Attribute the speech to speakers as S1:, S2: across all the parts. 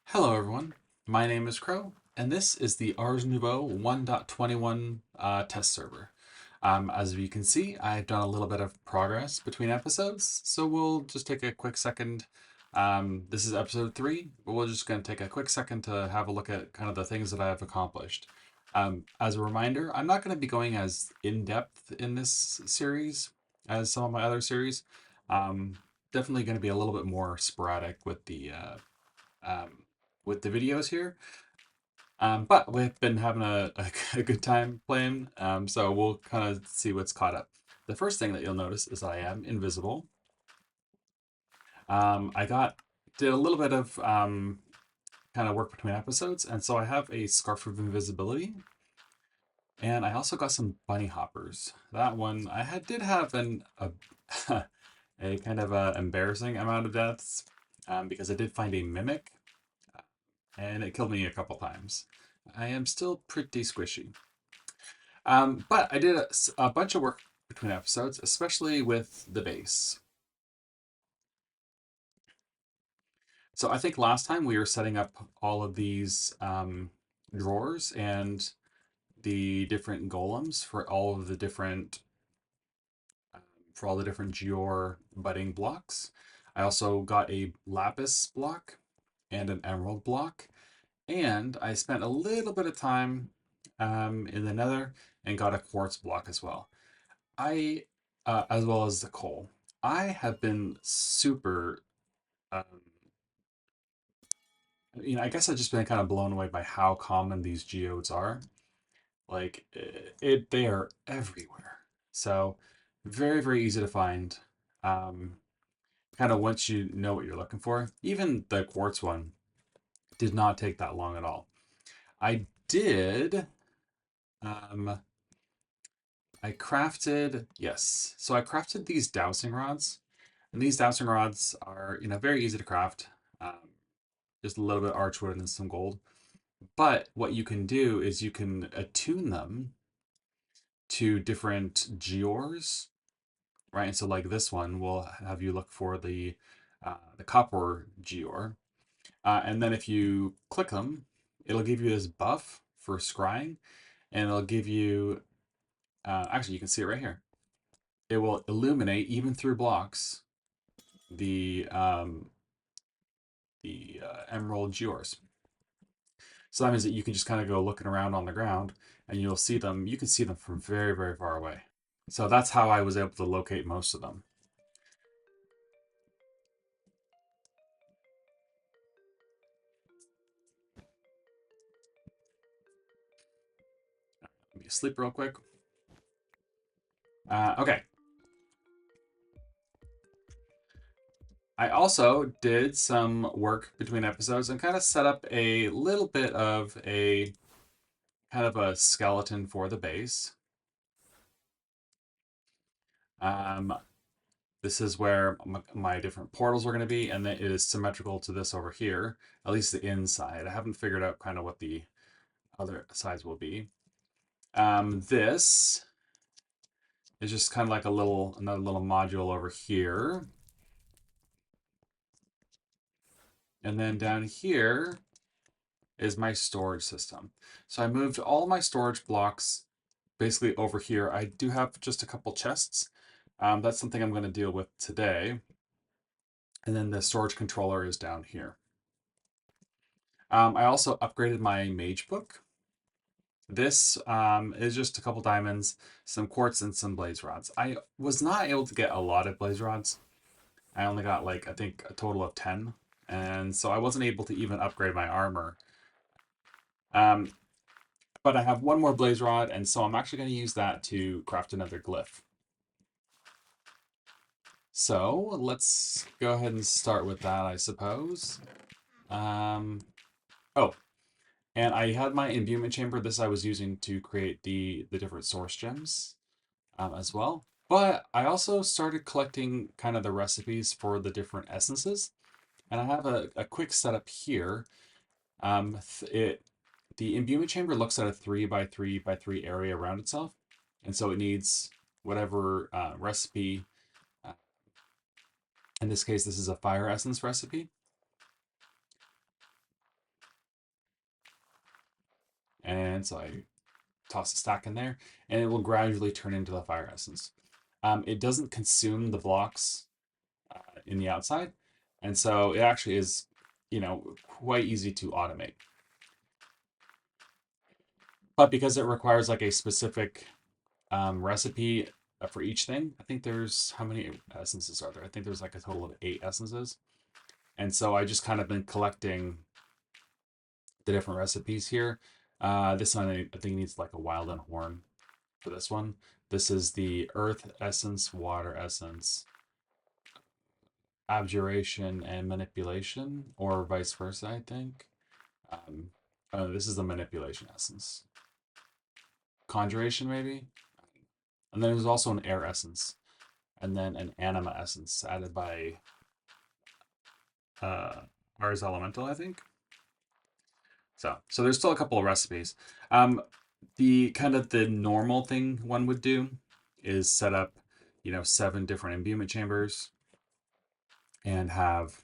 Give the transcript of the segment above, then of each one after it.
S1: Hello everyone, my name is Crow, and this is the Ars Nouveau 1.21 test server. As you can see, I've done a little bit of progress between episodes, so we'll just take a quick second. This is episode 3, but we're just going to take a quick second to have a look at kind of the things that I've accomplished. As a reminder, I'm not going to be going as in-depth in this series as some of my other series. Um, Definitely going to be a little bit more sporadic um, with the videos here. But we've been having a good time playing, so we'll kind of see what's caught up. The first thing that you'll notice is I am invisible. Did a little bit of kind of work between episodes, and so I have a scarf of invisibility, and I also got some bunny hoppers. That one did have a kind of embarrassing amount of deaths, because I did find a mimic and it killed me a couple times. I am still pretty squishy. But I did a bunch of work between episodes, especially with the base. So I think last time we were setting up all of these drawers and the different golems for all the different Gior budding blocks. I also got a lapis block and an emerald block, and I spent a little bit of time in the nether and got a quartz block as well. As well as the coal. I have been super, um, I guess I've just been kind of blown away by how common these geodes are. Like, they are everywhere. So, very, very easy to find. Um, Kind of once you know what you're looking for. Even the quartz one did not take that long at all. I did, um, yes. So I crafted these dowsing rods. And these dowsing rods are, very easy to craft. Um, just a little bit of archwood and some gold. But what you can do is you can attune them to different geors, right? And so like this one will have you look for the copper geor. And then if you click them, it'll give you this buff for scrying, and it'll give you, actually you can see it right here. It will illuminate even through blocks the emerald geors. So that means that you can just kind of go looking around on the ground and you'll see them. You can see them from very, very far away. So that's how I was able to locate most of them. Let me sleep real quick. Okay. I also did some work between episodes and kind of set up a little bit of a kind of a skeleton for the base. Um, this is where my different portals are going to be, and it is symmetrical to this over here, at least the inside. I haven't figured out kind of what the other sides will be. This is just kind of like another little module over here. And then down here is my storage system. So I moved all my storage blocks basically over here. I do have just a couple chests. That's something I'm going to deal with today. And then the storage controller is down here. I also upgraded my mage book. This is just a couple diamonds, some quartz, and some blaze rods. I was not able to get a lot of blaze rods. I only got like, I think, a total of 10. And so I wasn't able to even upgrade my armor. Um, but I have one more blaze rod, and so I'm actually going to use that to craft another glyph. So let's go ahead and start with that, I suppose. Oh, and I had my imbuement chamber. This I was using to create the different source gems as well. But I also started collecting kind of the recipes for the different essences. And I have a quick setup here. Um, the imbuement chamber looks at a 3 by 3 by 3 area around itself. And so it needs whatever recipe. Uh, in this case, this is a fire essence recipe. And so I toss a stack in there, and it will gradually turn into the fire essence. It doesn't consume the blocks in the outside, and so it actually is, quite easy to automate. But because it requires like a specific recipe for each thing, I think there's how many essences are there? I think there's like a total of 8 essences, and so I just kind of been collecting the different recipes here. This one I think needs like a wild and horn for this one. This is the earth essence, water essence, abjuration, and manipulation, or vice versa, I think. Um, this is the manipulation essence. Conjuration, maybe? And then there's also an air essence, and then an anima essence added by uh, Ars Elemental, I think. So there's still a couple of recipes. The kind of the normal thing one would do is set up, 7 different imbuement chambers and have,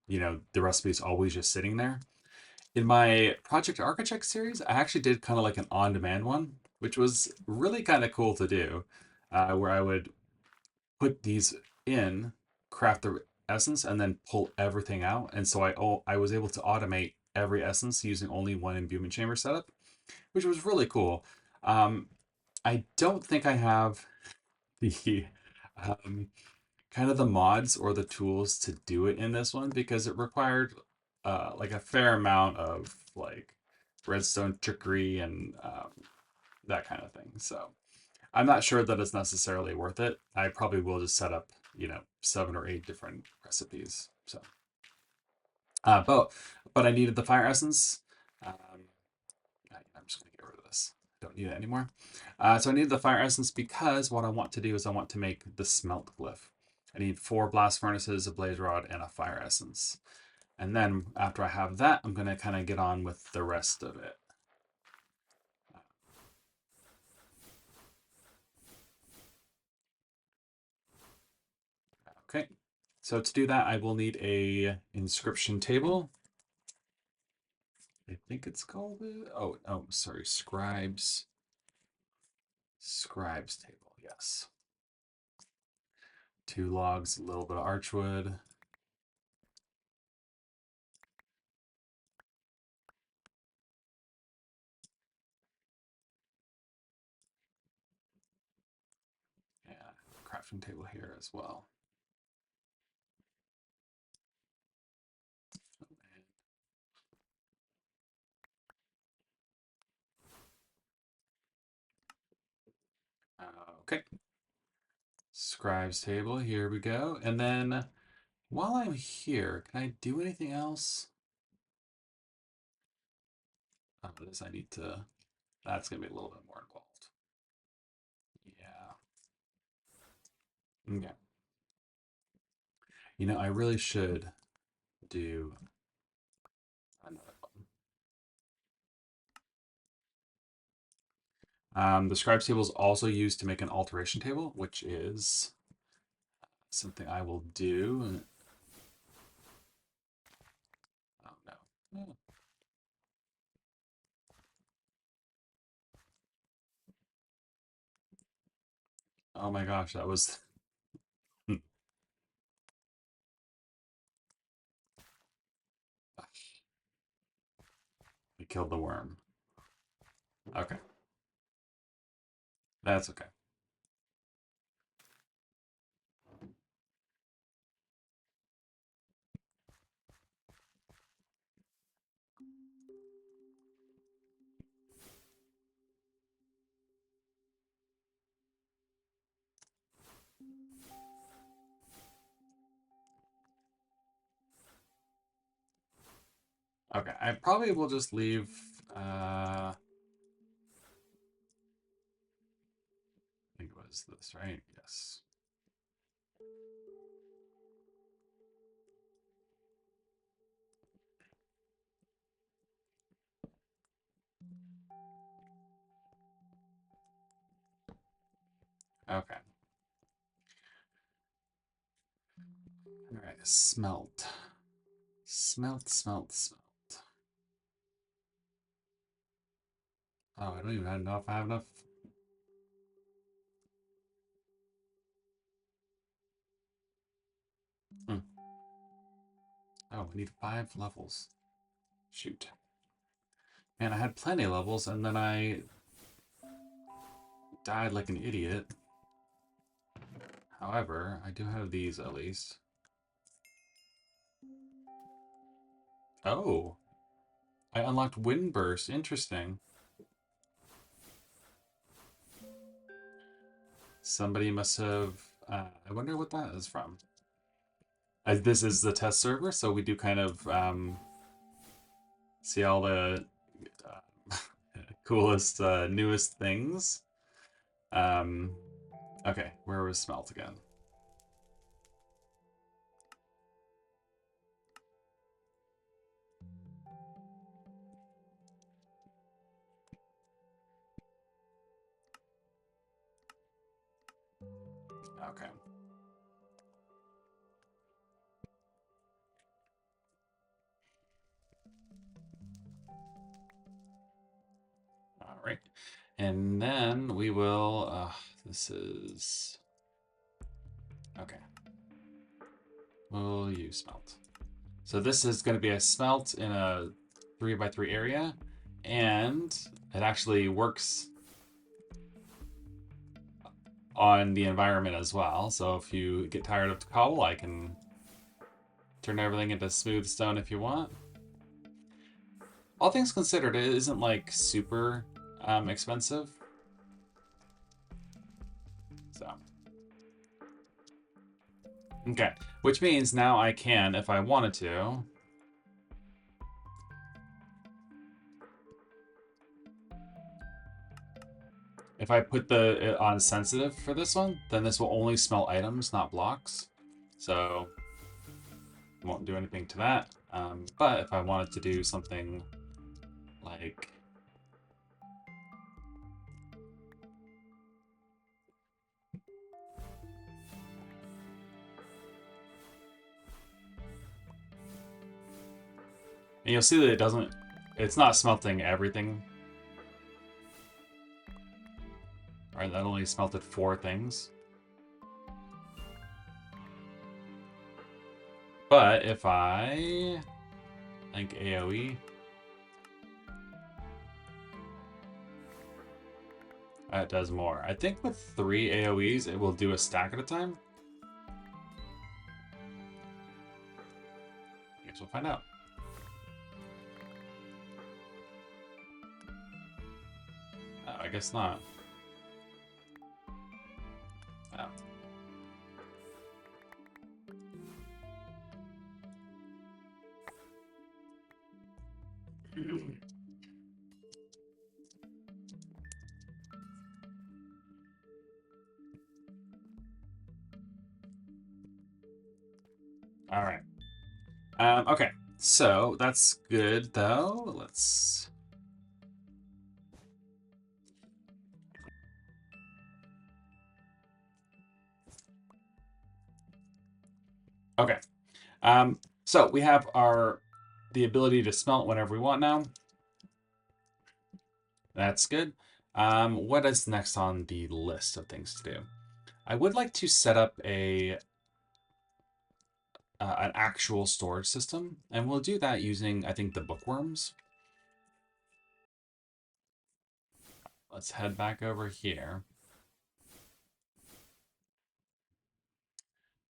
S1: the recipes always just sitting there. In my Project Architect series, I actually did kind of like an on-demand one, which was really kind of cool to do, where I would put these in, craft the essence, and then pull everything out. And so I was able to automate every essence using only one imbuement chamber setup, which was really cool. Um, I don't think I have the um, kind of the mods or the tools to do it in this one because it required like a fair amount of like redstone trickery and that kind of thing. So I'm not sure that it's necessarily worth it. I probably will just set up, 7 or 8 different recipes. So, but I needed the fire essence. Um, I'm just gonna get rid of this. Don't need it anymore. So I needed the fire essence because what I want to do is I want to make the smelt glyph. I need 4 blast furnaces, a blaze rod, and a fire essence. And then after I have that, I'm gonna kind of get on with the rest of it. Okay. So to do that, I will need a inscription table. I think it's called oh, sorry, scribes table. Yes. 2 logs, a little bit of archwood. Yeah, crafting table here as well. Okay. Scribes table, here we go. And then while I'm here, can I do anything else? Oh, this I need to, that's going to be a little bit more involved. Yeah. Okay. I really should do another one. The scribes table is also used to make an alteration table, which is something I will do. Oh no. Oh my gosh, that was. We killed the worm. Okay, that's okay. Okay, I probably will just leave. I think it was this, right? Yes. Okay. All right. Smelt. Smelt, smelt, smelt. Oh, I don't even know if I have enough. Hmm. Oh, we need 5 levels. Shoot. Man, I had plenty of levels, and then I died like an idiot. However, I do have these at least. Oh, I unlocked Wind Burst. Interesting. Somebody must have. I wonder what that is from. As this is the test server, so we do kind of see all the coolest, newest things. Um, okay, where was Smelt again? Okay. All right. And then we will, this is, okay. We'll use Smelt. So this is going to be a Smelt in a 3x3 area, and it actually works on the environment as well. So if you get tired of the cobble, I can turn everything into smooth stone if you want. All things considered, it isn't like super expensive. So, okay. Which means now I can, if I wanted to, if I put it on sensitive for this one, then this will only smell items, not blocks. So, won't do anything to that. But if I wanted to do something like and you'll see that it's not smelting everything. Right, that only smelted 4 things. But if I think AoE, it does more. I think with 3 AoEs, it will do a stack at a time. Guess we'll find out. Oh, I guess not. Oh. All right. Okay, so that's good though. Let's. Okay. So we have the ability to smelt whenever we want now. That's good. What is next on the list of things to do? I would like to set up an actual storage system, and we'll do that using, I think, the bookworms. Let's head back over here.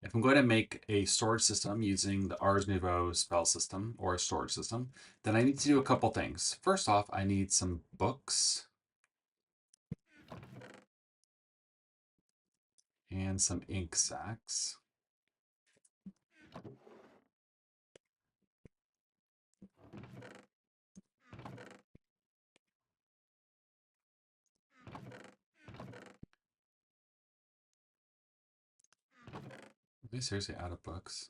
S1: If I'm going to make a storage system using the Ars Nouveau spell system or a storage system, then I need to do a couple things. First off, I need some books and some ink sacs. Are they seriously out of books?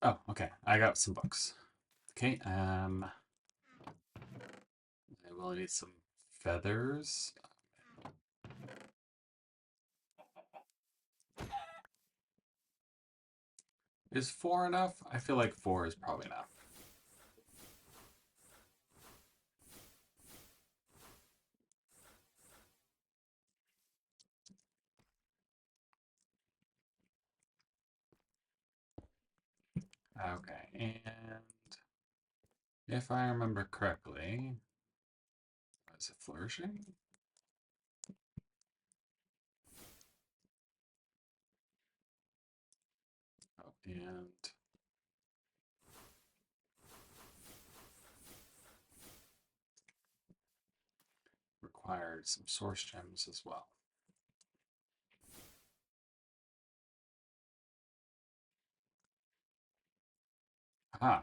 S1: Oh, okay. I got some books. Okay, I will need some feathers. Is four enough? I feel like four is probably enough. Okay, and if I remember correctly, is it flourishing? Oh, and required some source gems as well. Ah,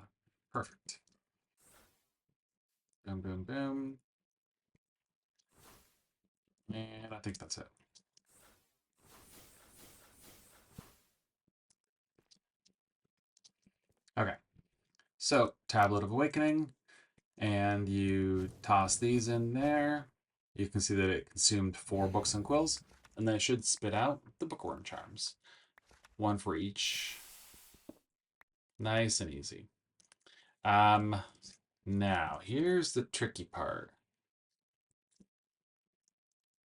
S1: perfect. Boom, boom, boom. And I think that's it. Okay, so Tablet of Awakening, and you toss these in there. You can see that it consumed 4 books and quills, and then it should spit out the bookworm charms. One for each. Nice and easy. Now here's the tricky part.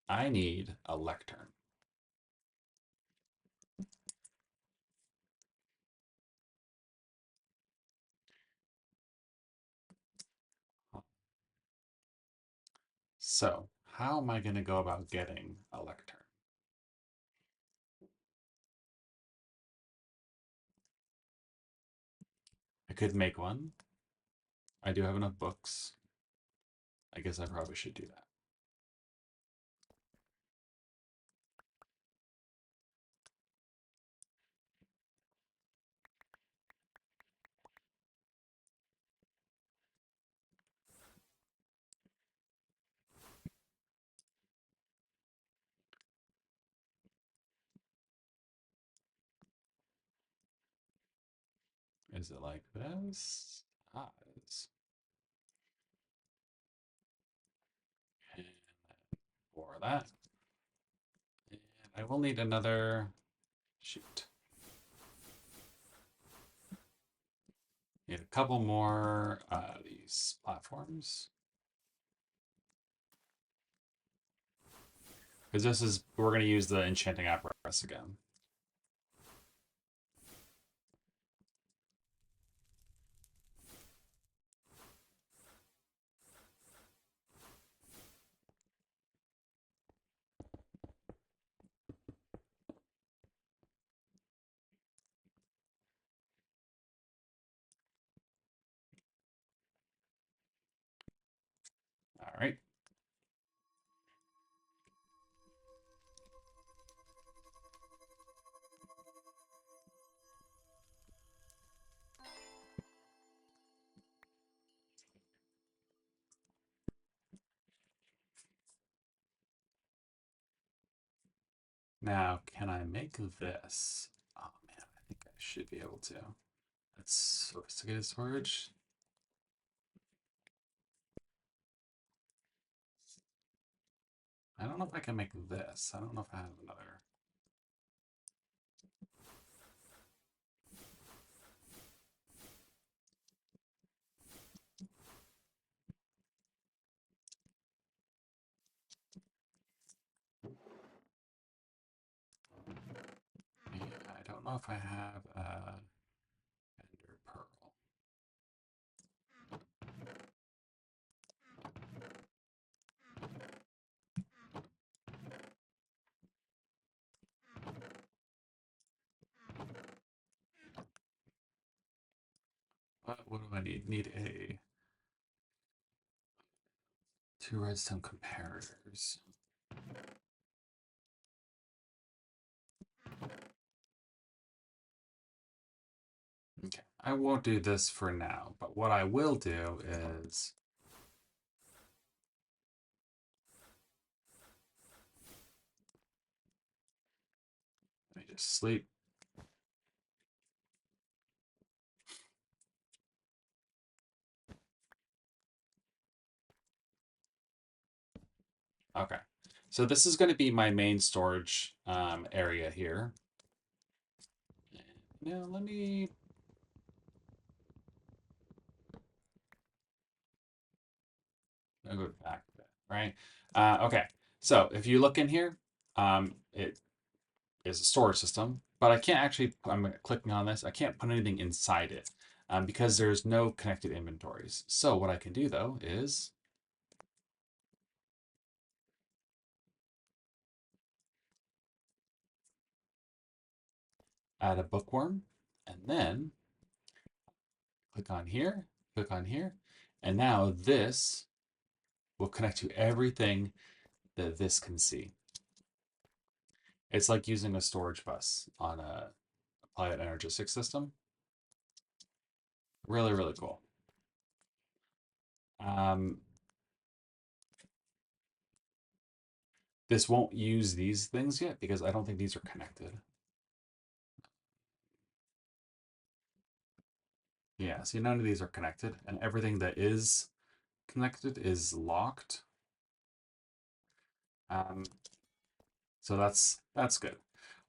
S1: I need a lectern. So, how am I going to go about getting a lectern? I could make one. I do have enough books. I guess I probably should do that. Is it like this? Ah, it is. And for that. And I will need another. Shoot. Need a couple more these platforms. Because this is, we're going to use the enchanting apparatus again. All right. Now, can I make this? Oh man, I think I should be able to. That's sophisticated storage. I don't know if I can make this. I don't know if I have another. Yeah, I don't know if I have a ender pearl. What do I need? Need a 2 redstone comparators. Okay, I won't do this for now, but what I will do is let me just sleep. Okay. So this is going to be my main storage area here. Now let me... I'll go back to that, right? Okay. So if you look in here, it is a storage system, but I can't actually, I'm clicking on this, I can't put anything inside it because there's no connected inventories. So what I can do though is add a bookworm and then click on here, and now this will connect to everything that this can see. It's like using a storage bus on a applied energistic system. Really, really cool. Um, this won't use these things yet because I don't think these are connected. Yeah, see, none of these are connected, and everything that is connected is locked. Um, so that's good.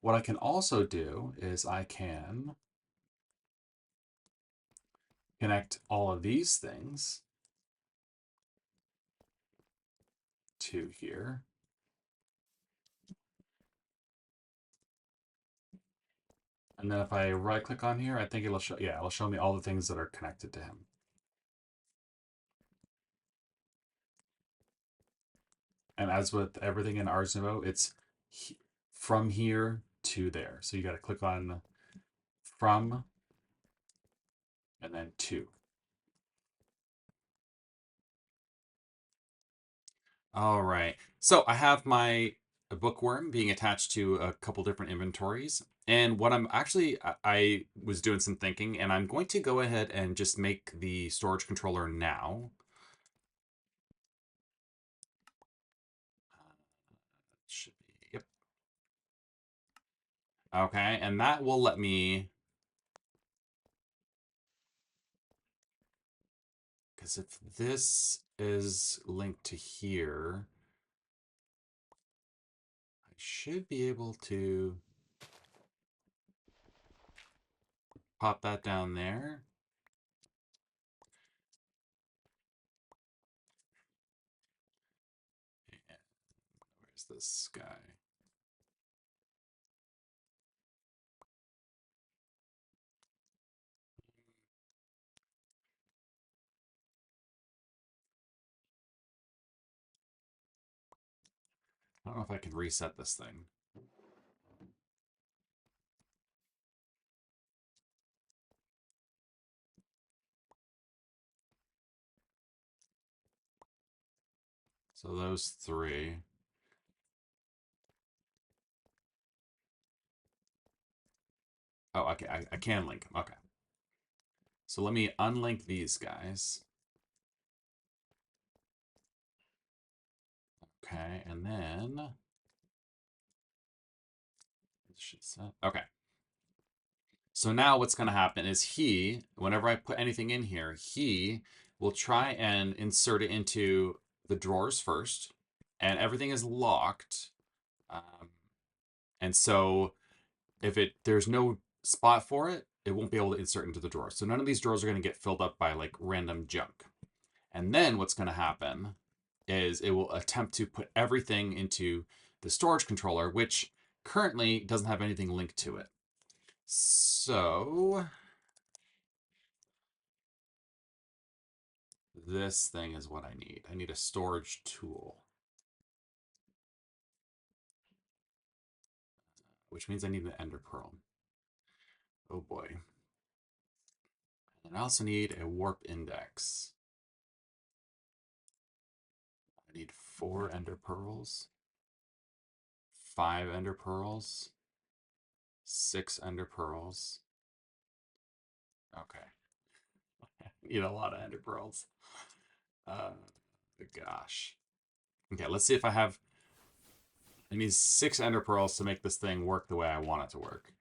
S1: What I can also do is I can connect all of these things to here. And then if I right click on here, I think it'll show, yeah, it'll show me all the things that are connected to him. And as with everything in Ars Nouveau, it's from here to there. So you got to click on from and then to. All right. So I have my bookworm being attached to a couple different inventories. And what I'm actually, I was doing some thinking, and I'm going to go ahead and just make the storage controller now. Should be, yep. Okay, and that will let me, because if this is linked to here, I should be able to pop that down there. Where's this guy? I don't know if I can reset this thing. So those three. Oh, okay, I can link them. Okay. So let me unlink these guys. Okay, and then okay. So now what's going to happen is he, whenever I put anything in here, he will try and insert it into the drawers first, and everything is locked. And so if there's no spot for it, it won't be able to insert into the drawer. So none of these drawers are going to get filled up by like random junk. And then what's going to happen is it will attempt to put everything into the storage controller, which currently doesn't have anything linked to it. So this thing is what I need. I need a storage tool, which means I need an ender pearl. Oh boy. And I also need a warp index. I need 4 ender pearls, 5 ender pearls, 6 ender pearls. Okay. I need a lot of ender pearls. Uh, gosh. Okay, let's see if I need 6 ender pearls to make this thing work the way I want it to work.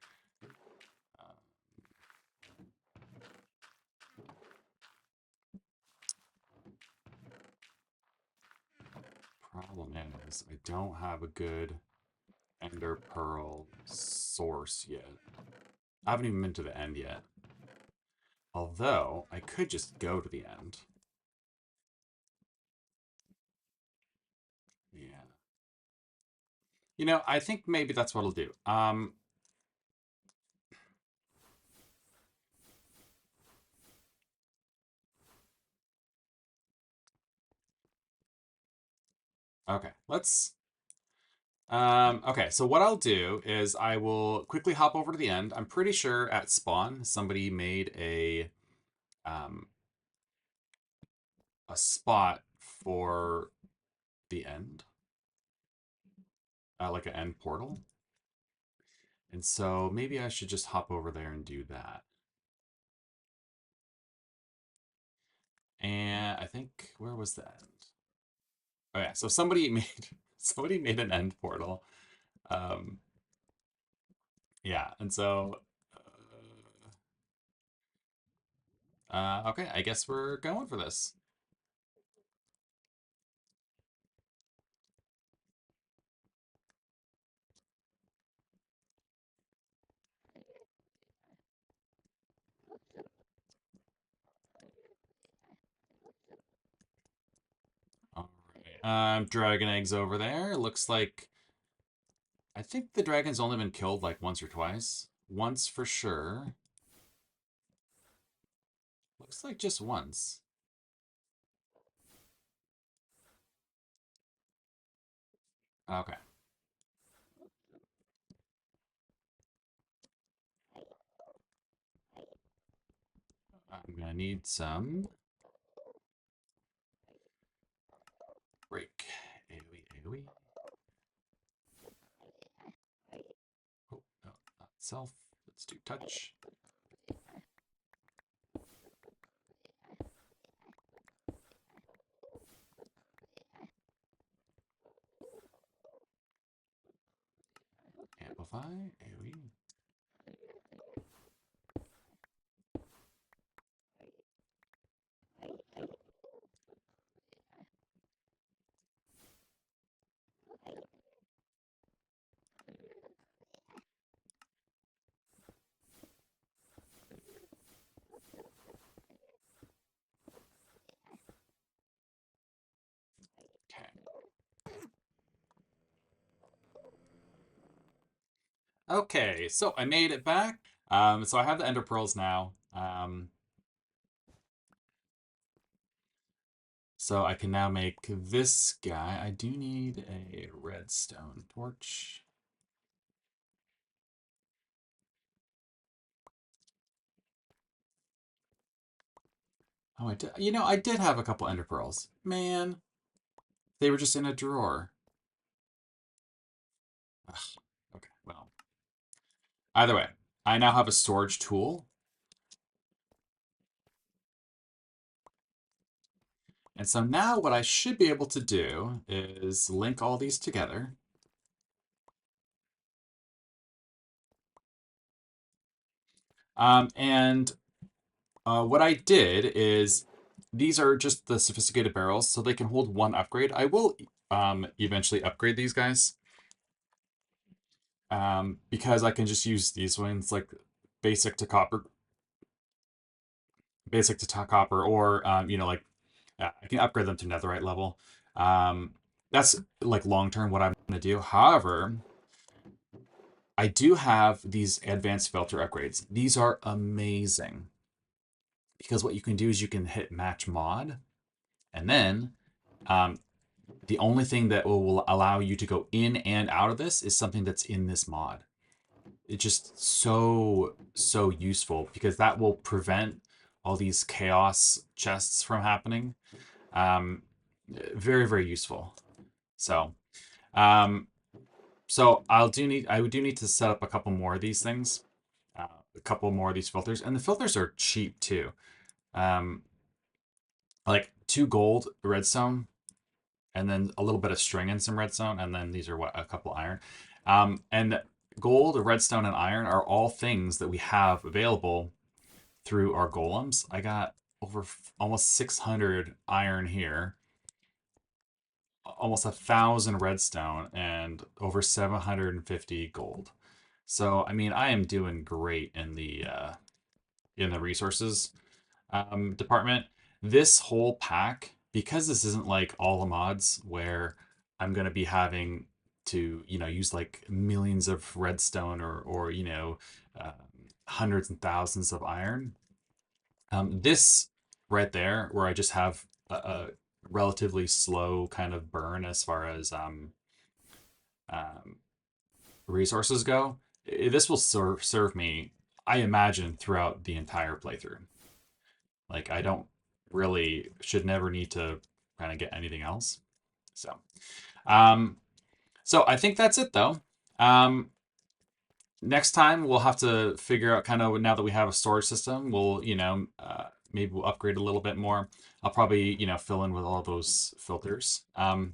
S1: Problem is, I don't have a good Ender Pearl source yet. I haven't even been to the end yet. Although, I could just go to the end. Yeah. You know, I think maybe that's what I'll do. Okay, let's okay, so what I'll do is I will quickly hop over to the end. I'm pretty sure at spawn somebody made um a spot for the end, like an end portal. And so maybe I should just hop over there and do that. And I think where was the end? Oh yeah, so somebody made an end portal. Um yeah, and so okay, I guess we're going for this. All right. Dragon eggs over there. Looks like I think the dragon's only been killed like once or twice. Once for sure. Looks like just once. Okay. I'm gonna need some break. AoE, AoE. Oh, no, not self. Let's do touch. Amplify, AoE. Okay. Okay, so I made it back. So I have the ender pearls now. So I can now make this guy. I do need a redstone torch. Oh, I did. You know, I did have a couple ender pearls. Man, they were just in a drawer. Ugh, okay, well. Either way, I now have a storage tool. And so now what I should be able to do is link all these together. And what I did is these are just the sophisticated barrels, so they can hold one upgrade. I will eventually upgrade these guys because I can just use these ones like basic to copper, or you know, like I can upgrade them to netherite level. Um, that's like long term what I'm going to do. However, I do have these advanced filter upgrades. These are amazing because what you can do is you can hit match mod, and then um, the only thing that will allow you to go in and out of this is something that's in this mod. It's just so useful because that will prevent all these chaos chests from happening. Um, very useful. So, um, so I do need to set up a couple more of these things, a couple more of these filters, and the filters are cheap too. Um, like 2 gold redstone, and then a little bit of string and some redstone, and then these are what, a couple iron. And gold, redstone, and iron are all things that we have available through our golems. I got over almost 600 iron here, almost 1,000 redstone and over 750 gold. So I mean, I am doing great in the resources department. This whole pack, because this isn't like all the mods where I'm gonna be having to, use like millions of redstone or uh, hundreds and thousands of iron. This right there, where I just have a relatively slow kind of burn as far as um, resources go, this will serve me, I imagine, throughout the entire playthrough. Like I don't really should never need to kind of get anything else. So, um, so I think that's it though. Next time we'll have to figure out kind of now that we have a storage system, we'll maybe we'll upgrade a little bit more. I'll probably fill in with all those filters. But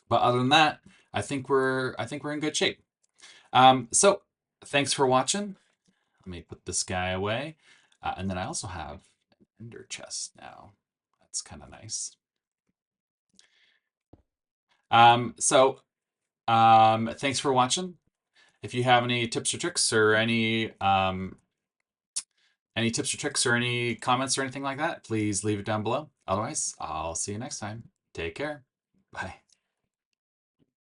S1: other than that, I think we're in good shape. So thanks for watching. Let me put this guy away, and then I also have an ender chest now. That's kind of nice. Thanks for watching. If you have any tips or tricks or any tips or tricks or any comments or anything like that, please leave it down below. Otherwise, I'll see you next time. Take care. Bye.